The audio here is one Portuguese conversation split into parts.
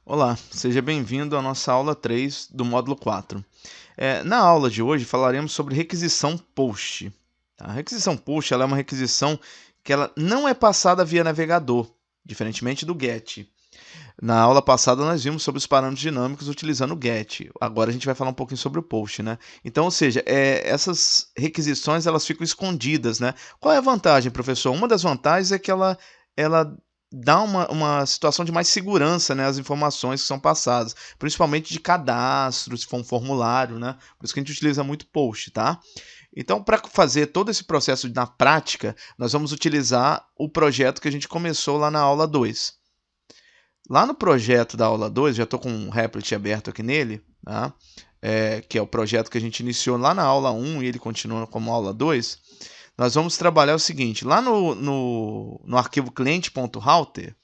Olá, seja bem-vindo à nossa aula 3 do módulo 4. Na aula de hoje falaremos sobre requisição POST. A requisição POST ela é uma requisição que ela não é passada via navegador, diferentemente do GET. Na aula passada nós vimos sobre os parâmetros dinâmicos utilizando o GET. Agora a gente vai falar um pouquinho sobre o POST, né? Então, ou seja, essas requisições elas ficam escondidas, né? Qual é a vantagem, professor? Uma das vantagens é que ela dá uma situação de mais segurança, né, às informações que são passadas, principalmente de cadastro, se for um formulário, né? Por isso que a gente utiliza muito POST, tá? Então, para fazer todo esse processo na prática, nós vamos utilizar o projeto que a gente começou lá na aula 2. Lá no projeto da aula 2, já estou com um Replit aberto aqui nele, tá? Que é o projeto que a gente iniciou lá na aula 1 e ele continua como aula 2. Nós vamos trabalhar o seguinte, lá no arquivo cliente.router,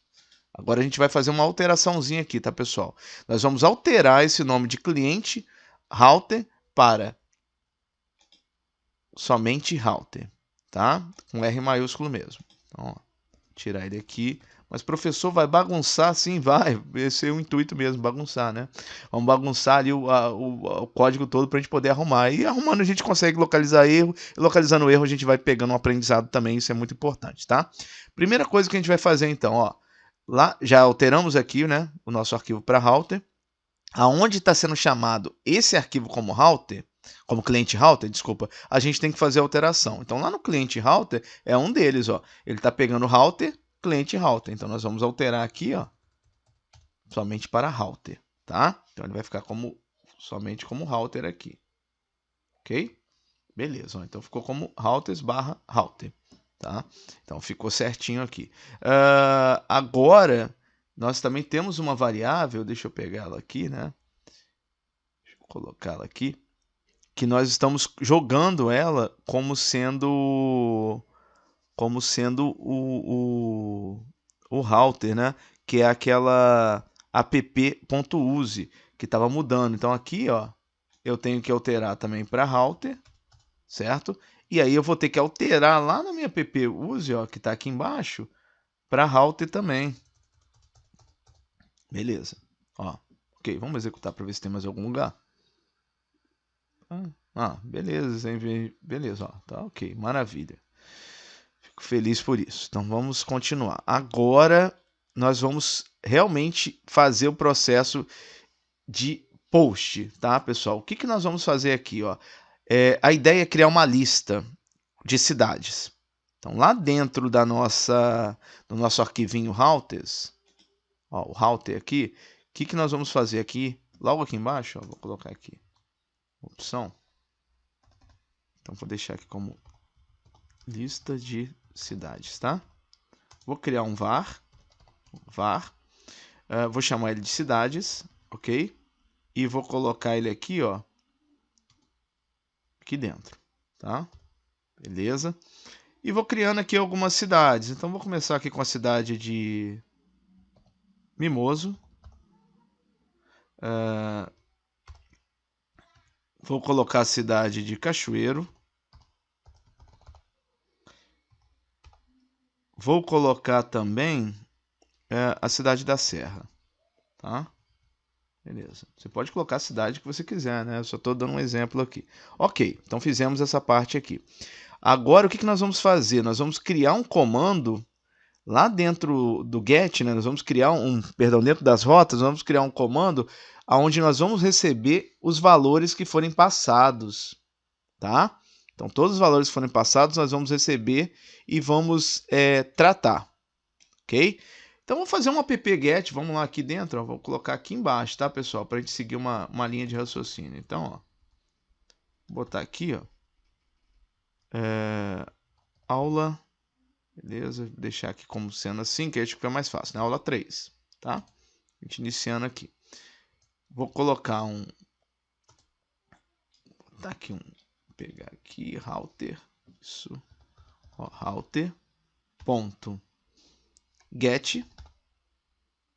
agora a gente vai fazer uma alteraçãozinha aqui, tá, pessoal? Nós vamos alterar esse nome de cliente router para somente router, tá? Com R maiúsculo mesmo. Então, ó, tirar ele aqui. Mas professor, vai bagunçar? Sim, vai. Esse é o intuito mesmo, bagunçar, né? Vamos bagunçar ali o código todo para a gente poder arrumar. E arrumando a gente consegue localizar erro. E localizando erro a gente vai pegando um aprendizado também. Isso é muito importante, tá? Primeira coisa que a gente vai fazer então, ó. Lá já alteramos aqui, né? O nosso arquivo para router. Aonde está sendo chamado esse arquivo como router, como cliente router, desculpa, a gente tem que fazer a alteração. Então lá no cliente router é um deles, ó. Ele está pegando router, cliente router. Então nós vamos alterar aqui, ó, somente para router, tá? Então ele vai ficar somente como router aqui, ok? Beleza, ó, então ficou como routers barra router, tá? Então ficou certinho aqui. Agora nós também temos uma variável, deixa eu pegar ela aqui, né? Colocá-la aqui, que nós estamos jogando ela como sendo o router, né? Que é aquela app.use que estava mudando. Então aqui, ó, eu tenho que alterar também para router, certo? E aí eu vou ter que alterar lá na minha app.use, ó, que está aqui embaixo, para router também. Beleza. Ó, ok, vamos executar para ver se tem mais algum lugar. Beleza, beleza, ó, tá ok, maravilha. Fico feliz por isso. Então vamos continuar. Agora nós vamos realmente fazer o processo de post, tá, pessoal? O que, que nós vamos fazer aqui, ó? A ideia é criar uma lista de cidades. Então lá dentro do nosso arquivinho routers, ó, o router aqui, o que, que nós vamos fazer aqui? Logo aqui embaixo, ó, vou colocar aqui, opção. Então vou deixar aqui como lista de cidades, tá? Vou criar um var, vou chamar ele de cidades, ok? E vou colocar ele aqui, ó, aqui dentro, tá? Beleza? E vou criando aqui algumas cidades. Então vou começar aqui com a cidade de Mimoso. Vou colocar a cidade de Cachoeiro. Vou colocar também a cidade da Serra, tá? Beleza. Você pode colocar a cidade que você quiser, né? Eu só estou dando um exemplo aqui. Ok, então fizemos essa parte aqui. Agora, o que nós vamos fazer? Nós vamos criar um comando lá dentro do get, né? Nós vamos criar dentro das rotas, nós vamos criar um comando onde nós vamos receber os valores que forem passados, tá? Então, todos os valores que forem passados, nós vamos receber e vamos tratar, ok? Então, vamos fazer um app-get, vamos lá aqui dentro, ó, vou colocar aqui embaixo, tá, pessoal? Para a gente seguir uma linha de raciocínio. Então, ó, vou botar aqui, ó, aula, beleza? Vou deixar aqui como sendo assim, que acho que fica mais fácil, né? Aula 3, tá? A gente iniciando aqui. Vou colocar tá aqui vou pegar aqui, router, isso, ó, router, ponto, get,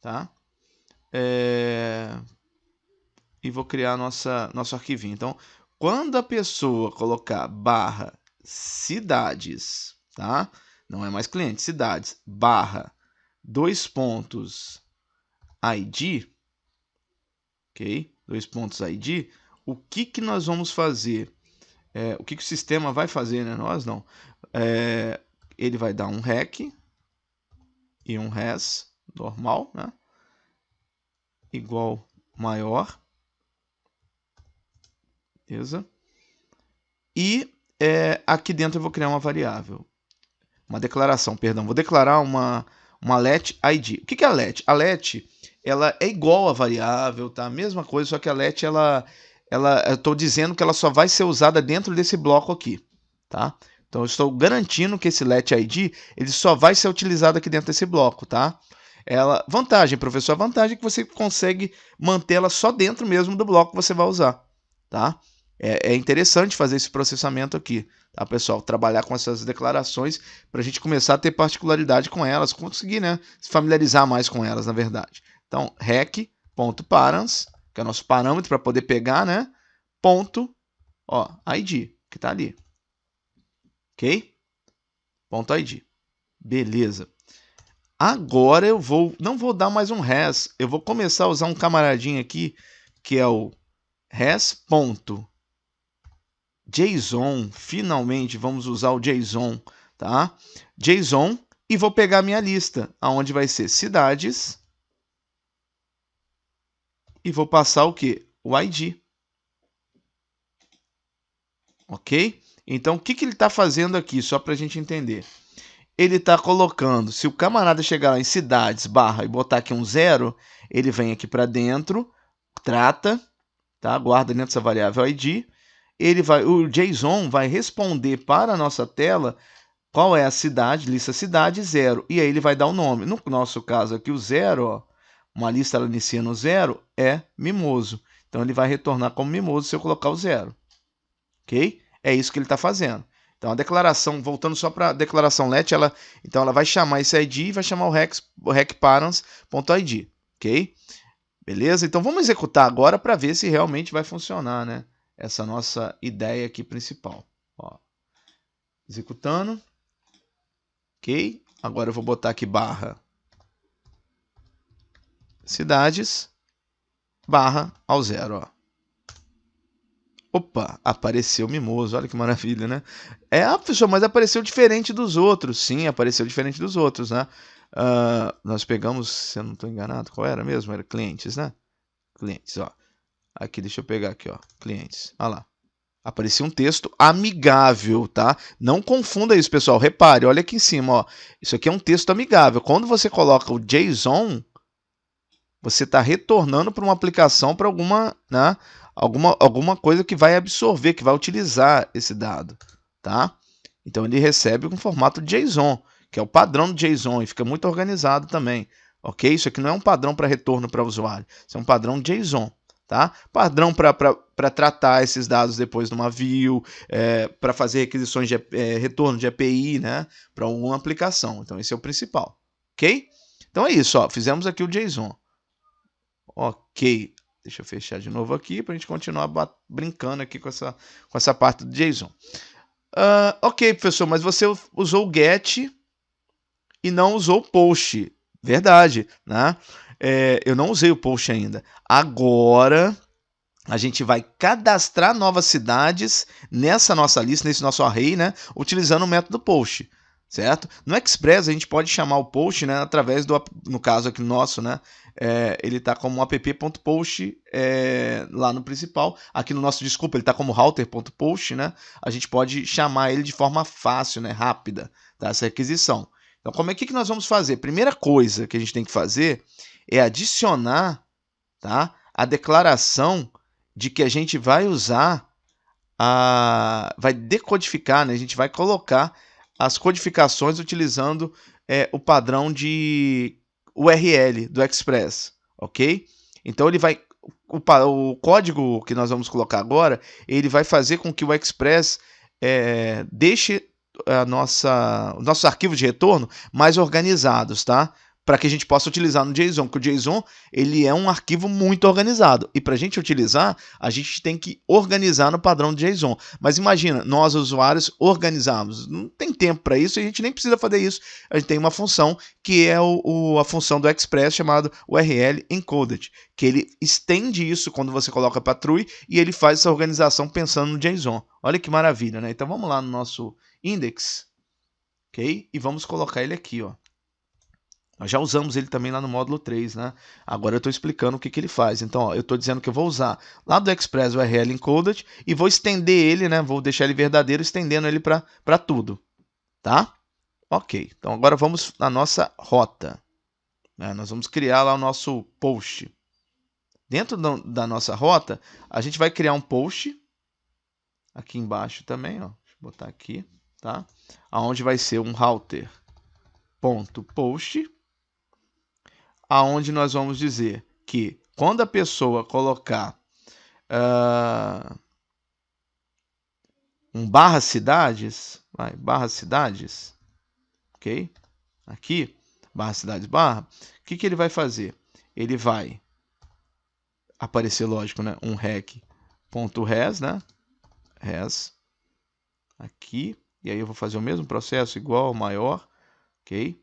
tá? E vou criar nosso arquivinho. Então, quando a pessoa colocar barra cidades, tá? Não é mais cliente, cidades, barra, dois pontos, ID, ok? Dois pontos ID. O que nós vamos fazer? O que o sistema vai fazer, né? Nós não. Ele vai dar um rec e um res normal, né? Igual maior. Beleza? E aqui dentro eu vou criar uma variável. Uma declaração, perdão. Vou declarar uma let ID. O que é a let? A let, ela é igual a variável, tá? Mesma coisa, só que a let, eu estou dizendo que ela só vai ser usada dentro desse bloco aqui, tá? Então eu estou garantindo que esse let ID, ele só vai ser utilizado aqui dentro desse bloco, tá? Vantagem, professor, a vantagem é que você consegue mantê-la só dentro mesmo do bloco que você vai usar, tá? É interessante fazer esse processamento aqui, tá, pessoal? Trabalhar com essas declarações para a gente começar a ter particularidade com elas, conseguir, né, se familiarizar mais com elas, na verdade. Então, rec.params, que é o nosso parâmetro para poder pegar, né, ponto, ID, que está ali. Ok? Ponto ID. Beleza. Agora eu não vou dar mais um res, eu vou começar a usar um camaradinho aqui, que é o res.JSON. Finalmente vamos usar o JSON, tá? JSON, e vou pegar a minha lista, aonde vai ser cidades, e vou passar o quê? O ID. Ok? Então, o que ele está fazendo aqui, só para a gente entender? Ele está colocando, se o camarada chegar lá em cidades, barra, e botar aqui um 0, ele vem aqui para dentro, trata, tá? Guarda dentro dessa variável ID, o JSON vai responder para a nossa tela qual é a cidade, lista cidade, 0, e aí ele vai dar o nome. No nosso caso aqui, o 0, uma lista ela inicia no 0, é Mimoso. Então ele vai retornar como Mimoso se eu colocar o 0. Ok? É isso que ele está fazendo. Então a declaração, voltando só para a declaração let, então ela vai chamar esse ID e vai chamar o recparams.id, ok? Beleza? Então vamos executar agora para ver se realmente vai funcionar, né? Essa nossa ideia aqui principal. Executando. Ok? Agora eu vou botar aqui barra cidades barra ao 0, Opa, apareceu Mimoso, olha que maravilha, né? Professor, mas apareceu diferente dos outros. Sim, apareceu diferente dos outros, né? Nós pegamos, se eu não estou enganado, qual era mesmo? Era clientes, né? Clientes, ó. Aqui, deixa eu pegar aqui, ó. Clientes, olha lá. Aparecia um texto amigável, tá? Não confunda isso, pessoal. Repare, olha aqui em cima, ó. Isso aqui é um texto amigável. Quando você coloca o JSON, você está retornando para uma aplicação para alguma, né? Alguma coisa que vai absorver, que vai utilizar esse dado, tá? Então ele recebe um formato JSON, que é o padrão do JSON, e fica muito organizado também, ok? Isso aqui não é um padrão para retorno para o usuário, isso é um padrão JSON, tá? Padrão para tratar esses dados depois numa view, para fazer requisições de retorno de API, né? Para alguma aplicação. Então esse é o principal, ok? Então é isso, ó. Fizemos aqui o JSON. Ok. Deixa eu fechar de novo aqui para a gente continuar brincando aqui com essa parte do JSON. Ok, professor, mas você usou o get e não usou o post. Verdade, né? Eu não usei o post ainda. Agora a gente vai cadastrar novas cidades nessa nossa lista, nesse nosso array, né? Utilizando o método post, certo? No Express a gente pode chamar o post, né? Através no caso aqui nosso, né? Ele está como app.post lá no principal. Aqui no nosso, desculpa, ele está como router.post, né? A gente pode chamar ele de forma fácil, né? Rápida, tá? Essa requisição. Então, que nós vamos fazer? Primeira coisa que a gente tem que fazer é adicionar, tá? A declaração de que a gente vai usar, vai decodificar, né? A gente vai colocar as codificações utilizando o padrão de URL do Express, ok? Então ele vai, o código que nós vamos colocar agora, ele vai fazer com que o Express deixe os nossos arquivos de retorno mais organizados, tá? para que a gente possa utilizar no JSON, porque o JSON ele é um arquivo muito organizado, e para a gente utilizar, a gente tem que organizar no padrão de JSON. Mas imagina, nós usuários organizarmos, não tem tempo para isso, e a gente nem precisa fazer isso. A gente tem uma função que é a função do Express chamada URL Encoded, que ele estende isso quando você coloca para true, e ele faz essa organização pensando no JSON. Olha que maravilha, né? Então vamos lá no nosso index, ok? E vamos colocar ele aqui, ó. Nós já usamos ele também lá no módulo 3, né? Agora eu estou explicando o que ele faz. Então, ó, eu estou dizendo que eu vou usar lá do Express URL Encoded e vou estender ele, né? Vou deixar ele verdadeiro, estendendo ele para tudo, tá? Ok, então agora vamos na nossa rota, né? Nós vamos criar lá o nosso post. Dentro da nossa rota, a gente vai criar um post, aqui embaixo também, ó. Deixa eu botar aqui, tá? Aonde vai ser um router.post, aonde nós vamos dizer que quando a pessoa colocar um barra cidades, barra cidades, ok? Aqui, barra cidades barra, o que ele vai fazer? Ele vai aparecer, lógico, né? Um rec.res, né? Res, aqui, e aí eu vou fazer o mesmo processo, igual, maior, ok?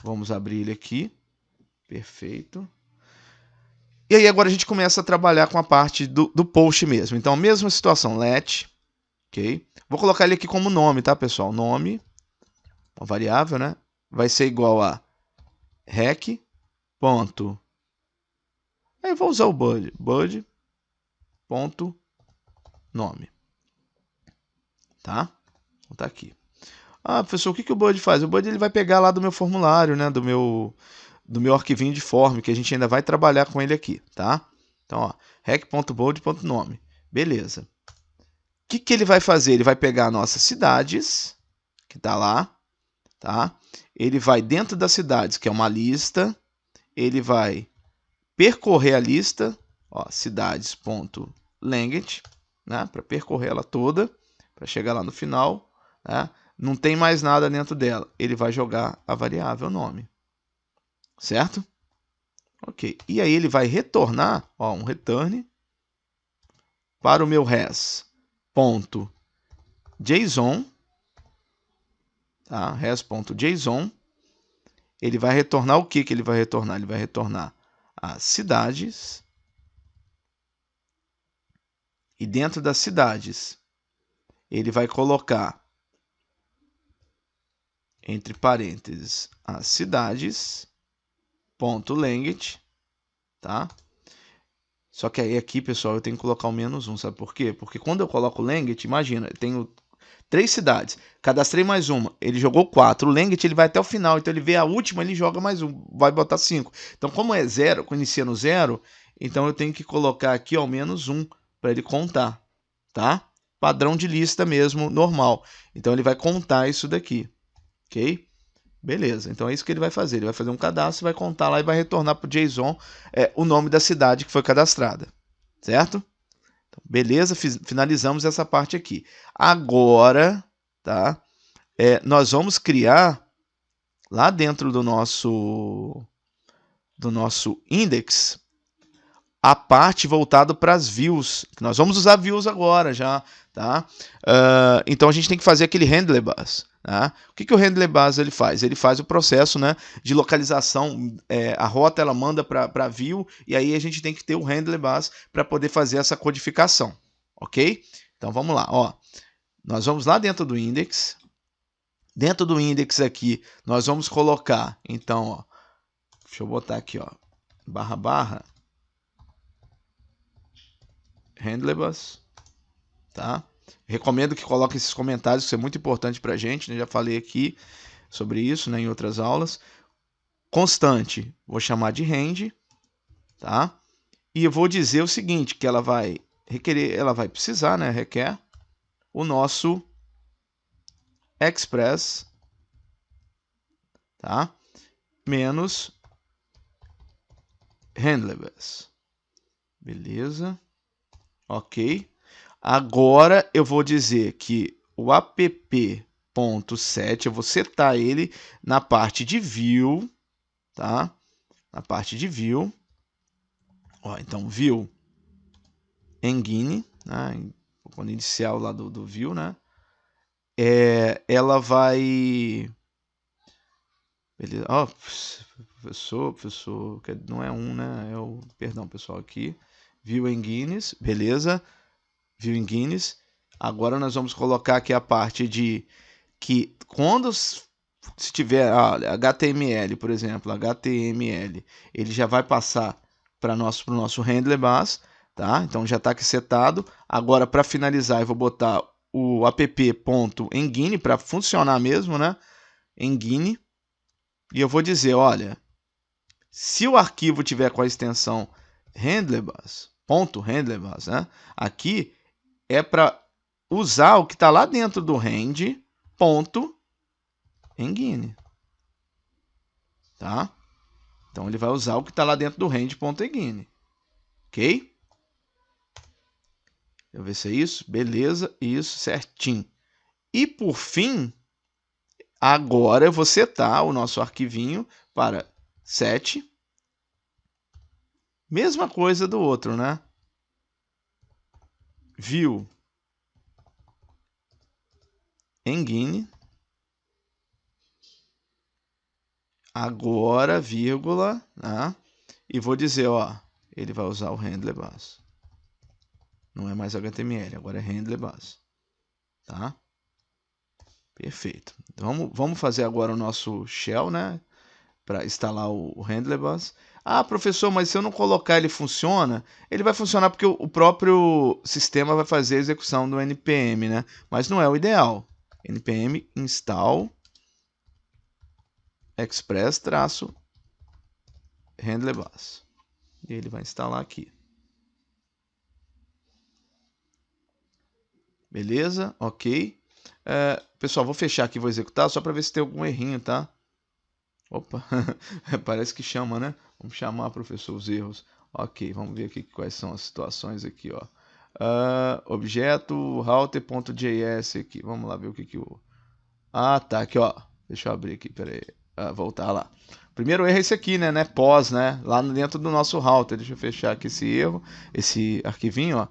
Vamos abrir ele aqui, perfeito. E aí agora a gente começa a trabalhar com a parte do post mesmo. Então, a mesma situação, let, ok? Vou colocar ele aqui como nome, tá, pessoal? Nome, uma variável, né? Vai ser igual a rec, ponto. Aí eu vou usar o bud, ponto, nome. Tá? Então tá aqui. Ah, professor, o que o bud faz? O bud ele vai pegar lá do meu formulário, né? Do meu arquivinho de form, que a gente ainda vai trabalhar com ele aqui, tá? Então, ó, rec.bud.nome. Beleza. O que ele vai fazer? Ele vai pegar nossas cidades, que está lá, tá? Ele vai dentro das cidades, que é uma lista, ele vai percorrer a lista, ó, cidades.language, né? Para percorrer ela toda, para chegar lá no final, né? Não tem mais nada dentro dela. Ele vai jogar a variável nome. Certo? Ok. E aí ele vai retornar, ó, um return para o meu res.json, tá? Res.json. Ele vai retornar o que ele vai retornar? Ele vai retornar as cidades. E dentro das cidades, ele vai colocar entre parênteses as cidades, ponto language, tá? Só que aí aqui, pessoal, eu tenho que colocar o -1, sabe por quê? Porque quando eu coloco o language, imagina, eu tenho 3 cidades, cadastrei mais uma, ele jogou 4, o language ele vai até o final, então ele vê a última, ele joga mais um, vai botar 5. Então como é 0, quando inicia no 0, então eu tenho que colocar aqui ao -1 para ele contar, tá? Padrão de lista mesmo, normal. Então ele vai contar isso daqui, ok? Beleza, então é isso que ele vai fazer. Ele vai fazer um cadastro, vai contar lá e vai retornar para o JSON o nome da cidade que foi cadastrada, certo? Então, beleza, finalizamos essa parte aqui. Agora, tá? Nós vamos criar lá dentro do nosso index a parte voltada para as views. Nós vamos usar views agora já, tá? Então a gente tem que fazer aquele handler bus. Tá? O que o handler bus ele faz? Ele faz o processo, né, de localização. A rota ela manda para view e aí a gente tem que ter o handler bus para poder fazer essa codificação, ok? Então vamos lá, ó. Nós vamos lá dentro do index. Dentro do index aqui nós vamos colocar, então, ó, deixa eu botar aqui, ó, // handler bus, tá? Recomendo que coloque esses comentários, isso é muito importante para a gente, né? Já falei aqui sobre isso, né, em outras aulas. Constante, vou chamar de rand, tá? E eu vou dizer o seguinte, que ela vai requerer, ela vai precisar, né, requer o nosso express, tá? Menos handlers. Beleza? Ok. Agora eu vou dizer que o app.set, eu vou setar ele na parte de view, tá? Na parte de view, ó, então view engine, né? Quando inicial lá do view, né? Ela vai, beleza? Ó, professor, não é um, né? Perdão, pessoal, aqui, view engines, beleza? View engines. Agora nós vamos colocar aqui a parte de que quando se tiver HTML, por exemplo, HTML, ele já vai passar para o nosso handler bus, tá? Então já está aqui setado. Agora, para finalizar, eu vou botar o app.engine para funcionar mesmo, né? Engine. E eu vou dizer, olha, se o arquivo tiver com a extensão handlerbus, .handlerbus, né? Aqui é para usar o que está lá dentro do hand, engine, tá? Então ele vai usar o que está lá dentro do hand.engine, ok? Deixa eu ver se é isso, beleza, isso, certinho. E por fim, agora eu vou setar o nosso arquivinho para set, mesma coisa do outro, né? View engine, agora vírgula, né? E vou dizer, ó, ele vai usar o handler bus. Não é mais HTML, agora é handler bus, tá? Perfeito. Vamos fazer agora o nosso shell, né? Para instalar o handler bus. Ah, professor, mas se eu não colocar ele funciona? Ele vai funcionar porque o próprio sistema vai fazer a execução do npm, né? Mas não é o ideal. npm install express-handler bus. E ele vai instalar aqui. Beleza? Ok. Pessoal, vou fechar aqui e vou executar só para ver se tem algum errinho, tá? Opa, parece que chama, né? Vamos chamar, professor, os erros. Ok, vamos ver aqui quais são as situações aqui, ó. Objeto router.js aqui. Vamos lá ver o que o... Ah, tá, aqui, ó. Deixa eu abrir aqui, peraí. Voltar lá. Primeiro erro é esse aqui, né? Pós, né? Lá dentro do nosso router. Deixa eu fechar aqui esse erro, esse arquivinho, ó.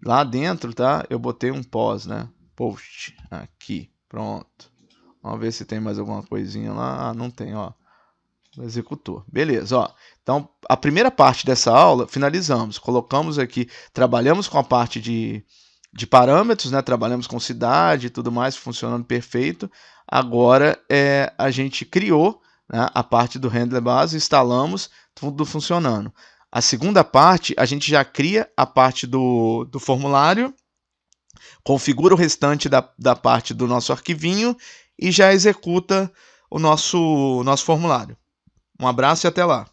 Lá dentro, tá? Eu botei um pós, né? Post. Aqui. Pronto. Vamos ver se tem mais alguma coisinha lá. Ah, não tem, ó. Executor. Beleza, ó. Então, a primeira parte dessa aula, finalizamos. Colocamos aqui, trabalhamos com a parte de parâmetros, né? Trabalhamos com cidade e tudo mais, funcionando perfeito. Agora, a gente criou, né, a parte do handler base, instalamos, tudo funcionando. A segunda parte, a gente já cria a parte do formulário, configura o restante da parte do nosso arquivinho e já executa o nosso formulário. Um abraço e até lá!